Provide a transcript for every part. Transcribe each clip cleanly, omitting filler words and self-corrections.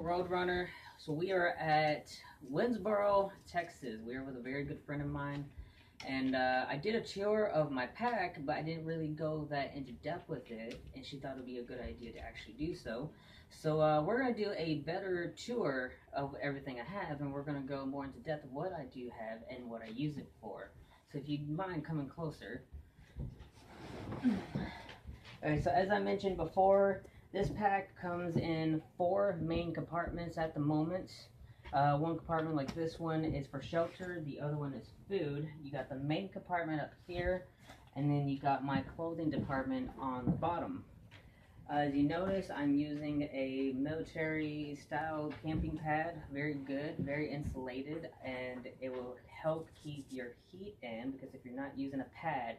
Roadrunner. So we are at Winsboro, Texas. We are with a very good friend of mine, and I did a tour of my pack, but I didn't really go that into depth with it, and she thought it would be a good idea to actually do so. So we're gonna do a better tour of everything I have, and we're gonna go more into depth of what I do have and what I use it for. So if you'd mind coming closer. Alright, so as I mentioned before, this pack comes in 4 main compartments at the moment. One compartment like this one is for shelter, the other one is food. You got the main compartment up here, and then you got my clothing department on the bottom. As you notice, I'm using a military style camping pad. Very good, very insulated, and it will help keep your heat in, because if you're not using a pad,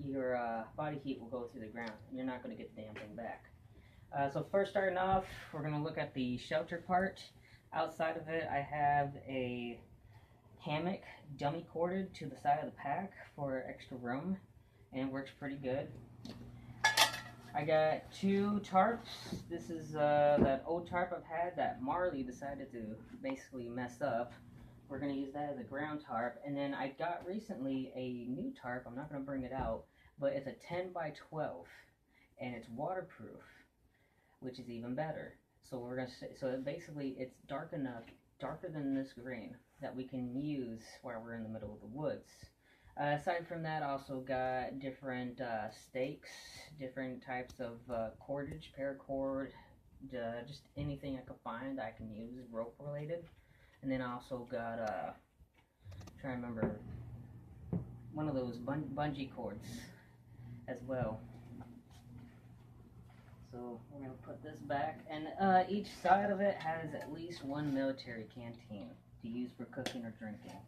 your body heat will go through the ground and you're not going to get the damn thing back. So first, starting off, we're going to look at the shelter part. Outside of it, I have a hammock dummy corded to the side of the pack for extra room, and it works pretty good. I got 2 tarps. This is that old tarp I've had that Marley decided to basically mess up. We're going to use that as a ground tarp. And then I got recently a new tarp. I'm not going to bring it out, but it's a 10 by 12 and it's waterproof, which is even better. So we're going to say, so basically it's dark enough, darker than this green, that we can use while we're in the middle of the woods. Aside from that, I also got different stakes, different types of cordage, paracord, just anything I could find I can use rope related. And then I also got, trying to remember, one of those bungee cords as well. So we're going to put this back, and each side of it has at least 1 military canteen to use for cooking or drinking.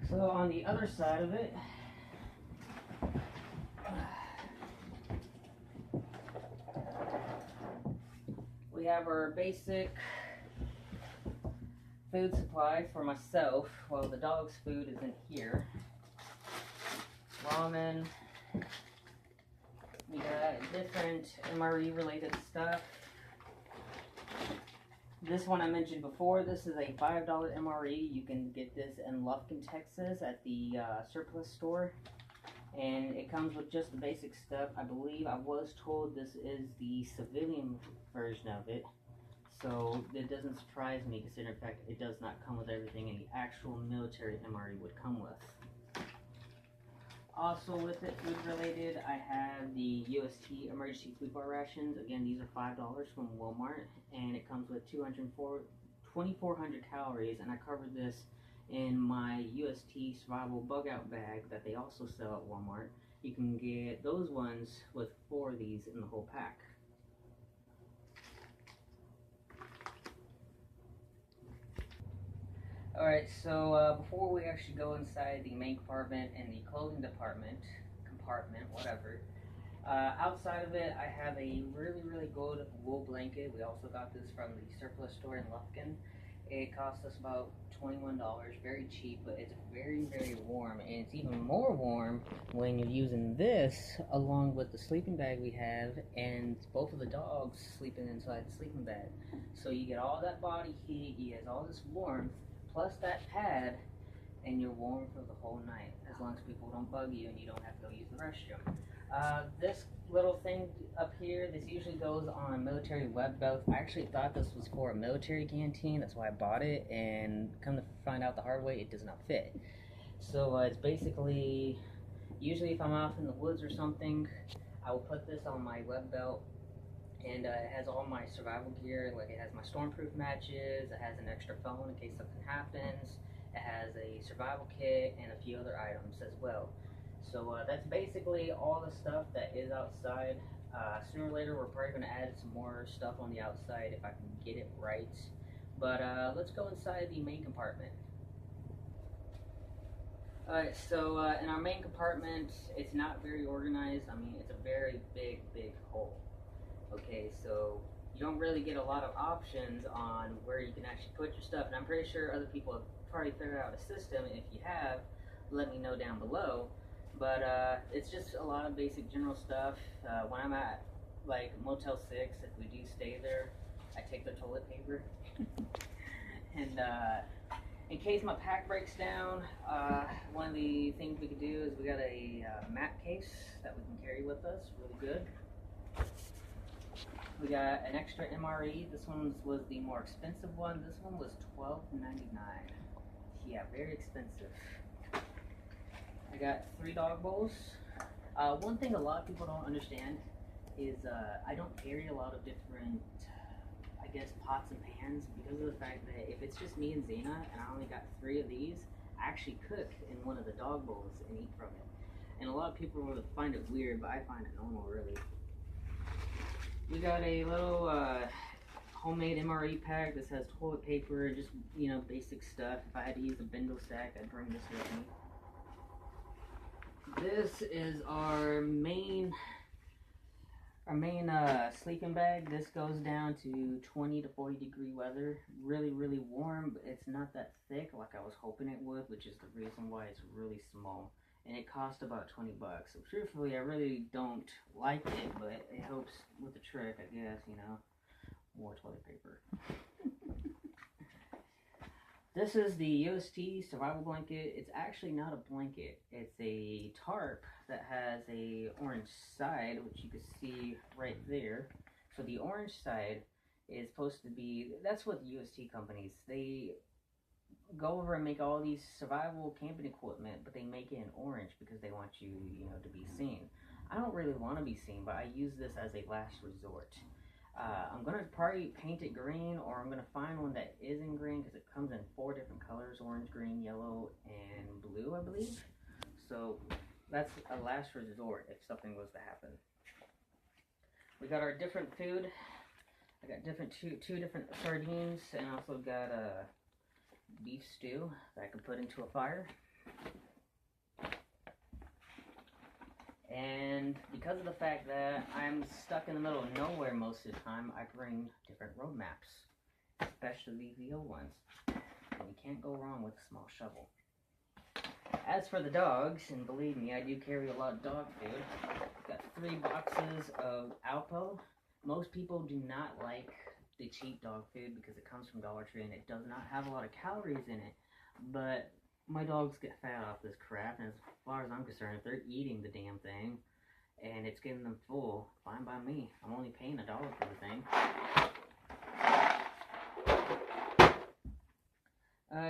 So on the other side of it, we have our basic food supply for myself, while the dog's food is in here. Ramen. We got different MRE related stuff. This one I mentioned before, this is a $5 MRE. You can get this in Lufkin, Texas at the surplus store. And it comes with just the basic stuff. I believe I was told this is the civilian version of it. So it doesn't surprise me, considering the fact it does not come with everything any actual military MRE would come with. Also with it, food related, I have the UST emergency food bar rations. Again, these are $5 from Walmart, and it comes with 2,400 calories, and I covered this in my UST survival bug out bag that they also sell at Walmart. You can get those ones with 4 of these in the whole pack. Alright, so before we actually go inside the main compartment and the clothing compartment, whatever, outside of it, I have a really good wool blanket. We also got this from the surplus store in Lufkin. It cost us about $21, very cheap, but it's very warm, and it's even more warm when you're using this along with the sleeping bag we have, and both of the dogs sleeping inside the sleeping bag. So you get all that body heat, you get all this warmth, plus that pad, and you're warm for the whole night, as long as people don't bug you and you don't have to go use the restroom. This little thing up here, this usually goes on a military web belt. I actually thought this was for a military canteen, that's why I bought it, and come to find out the hard way, it does not fit. So it's basically, usually if I'm out in the woods or something, I will put this on my web belt, and it has all my survival gear. Like, it has my stormproof matches, it has an extra phone in case something happens, it has a survival kit, and a few other items as well. So that's basically all the stuff that is outside. Sooner or later we're probably going to add some more stuff on the outside if I can get it right. But let's go inside the main compartment. Alright, so in our main compartment, it's not very organized. I mean, it's a very big hole. Okay, so you don't really get a lot of options on where you can actually put your stuff, and I'm pretty sure other people have probably figured out a system. If you have, let me know down below. But it's just a lot of basic general stuff. When I'm at like Motel 6, if we do stay there, I take the toilet paper. And in case my pack breaks down, one of the things we could do is we got a mat case that we can carry with us, really good. We got an extra MRE. This one was the more expensive one. This one was $12.99. Yeah, very expensive. I got 3 dog bowls. One thing a lot of people don't understand is I don't carry a lot of different, I guess, pots and pans because of the fact that if it's just me and Zena and I only got 3 of these, I actually cook in one of the dog bowls and eat from it. And a lot of people will find it weird, but I find it normal, really. We got a little homemade MRE pack. This has toilet paper and just, you know, basic stuff. If I had to use a bindle sack, I'd bring this with me. This is our main sleeping bag. This goes down to 20 to 40 degree weather. Really, really warm, but it's not that thick like I was hoping it would, which is the reason why it's really small. And it cost about 20 bucks. So truthfully, I really don't like it, but it helps with the trick, I guess, you know. More toilet paper. This is the UST survival blanket. It's actually not a blanket. It's a tarp that has a orange side, which you can see right there. So the orange side is supposed to be, that's what the UST companies, they go over and make all these survival camping equipment, but they make it in orange because they want you, you know, to be seen. I don't really want to be seen, but I use this as a last resort. I'm going to probably paint it green, or I'm going to find one that is in green because it comes in 4 different colors, orange, green, yellow, and blue, I believe. So that's a last resort if something was to happen. We got our different food. I got two different sardines, and also got a beef stew that I can put into a fire. And because of the fact that I'm stuck in the middle of nowhere most of the time, I bring different road maps, especially the old ones. And you can't go wrong with a small shovel. As for the dogs, and believe me, I do carry a lot of dog food. Got 3 boxes of Alpo. Most people do not like the cheap dog food because it comes from Dollar Tree and it does not have a lot of calories in it. But my dogs get fat off this crap, and as far as I'm concerned, if they're eating the damn thing and it's getting them full, fine by me. I'm only paying $1 for the thing.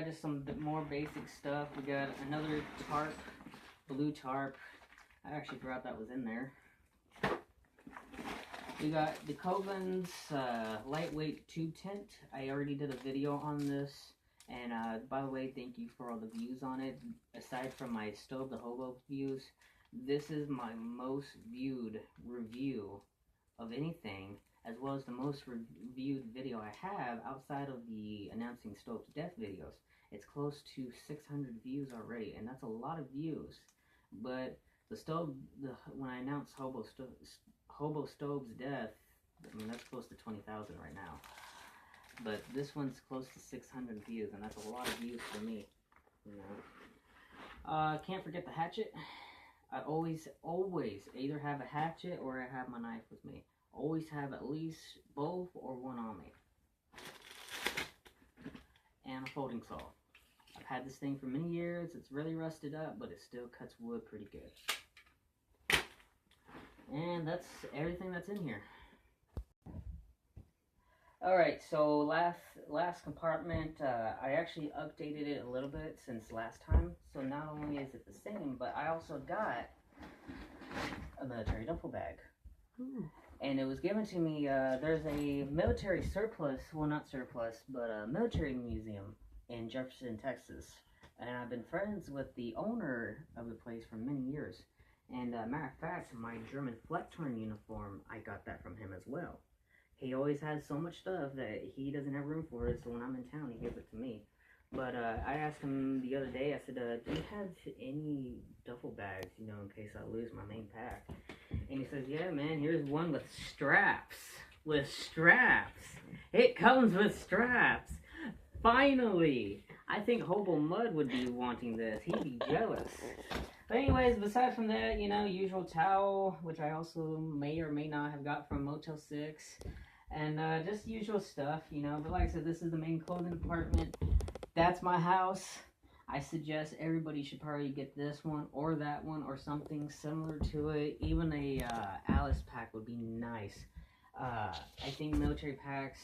Just some more basic stuff. We got another tarp, blue tarp. I actually forgot that was in there. We got the Coven's lightweight tube tent. I already did a video on this. And by the way, thank you for all the views on it. Aside from my Stove the Hobo views, this is my most viewed review of anything, as well as the most reviewed video I have outside of the announcing Stove's death videos. It's close to 600 views already, and that's a lot of views. But the stove, when I announced Hobo Stove's death, I mean, that's close to 20,000 right now. But this one's close to 600 views, and that's a lot of views for me. You know. Can't forget the hatchet. I always either have a hatchet or I have my knife with me. Always have at least both or one on me. And a folding saw. I've had this thing for many years. It's really rusted up, but it still cuts wood pretty good. And that's everything that's in here. Alright, so last compartment, I actually updated it a little bit since last time. So not only is it the same, but I also got a military duffel bag. Ooh. And it was given to me, there's a military surplus, well not surplus, but a military museum in Jefferson, Texas. And I've been friends with the owner of the place for many years. And matter of fact, my German Flecktorn uniform, I got that from him as well. He always has so much stuff that he doesn't have room for it, so when I'm in town, he gives it to me. But I asked him the other day, I said, do you have any duffel bags, you know, in case I lose my main pack? And he says, yeah, man, here's one with straps. With straps. It comes with straps. Finally. I think Hobo Mud would be wanting this. He'd be jealous. But anyways, besides from that, you know, usual towel, which I also may or may not have got from Motel 6. And just usual stuff, you know. But like I said, this is the main clothing department. That's my house. I suggest everybody should probably get this one or that one or something similar to it. Even a Alice pack would be nice. I think military packs,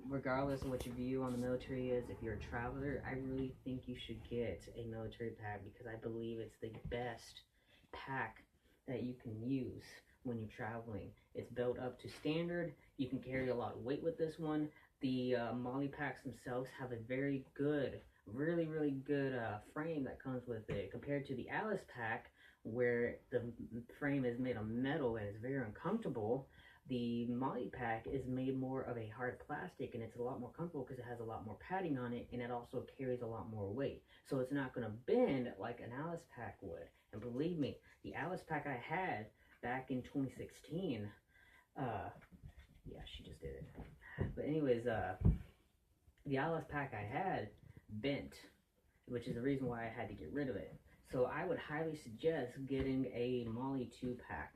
regardless of what your view on the military is, if you're a traveler, I really think you should get a military pack because I believe it's the best pack that you can use when you're traveling. It's built up to standard. You can carry a lot of weight with this one. The Molly packs themselves have a very good, really good frame that comes with it compared to the Alice pack where the frame is made of metal and it's very uncomfortable. The Molly pack is made more of a hard plastic and it's a lot more comfortable because it has a lot more padding on it and it also carries a lot more weight. So it's not going to bend like an Alice pack would. And believe me, the Alice pack I had back in 2016, yeah, she just did it. But anyways, the Alice pack I had bent, which is the reason why I had to get rid of it. So I would highly suggest getting a Molly 2 pack.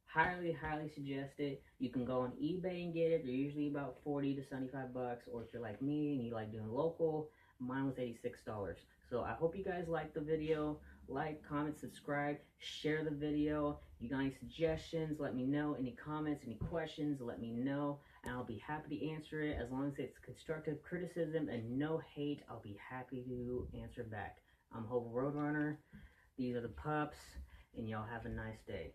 Highly suggest it. You can go on eBay and get it. They're usually about 40 to 75 bucks. Or if you're like me and you like doing local, mine was $86. So I hope you guys liked the video. Like, comment, subscribe, share the video. If you got any suggestions, let me know. Any comments, any questions, let me know. And I'll be happy to answer it. As long as it's constructive criticism and no hate, I'll be happy to answer back. I'm Hope Roadrunner. These are the pups. And y'all have a nice day.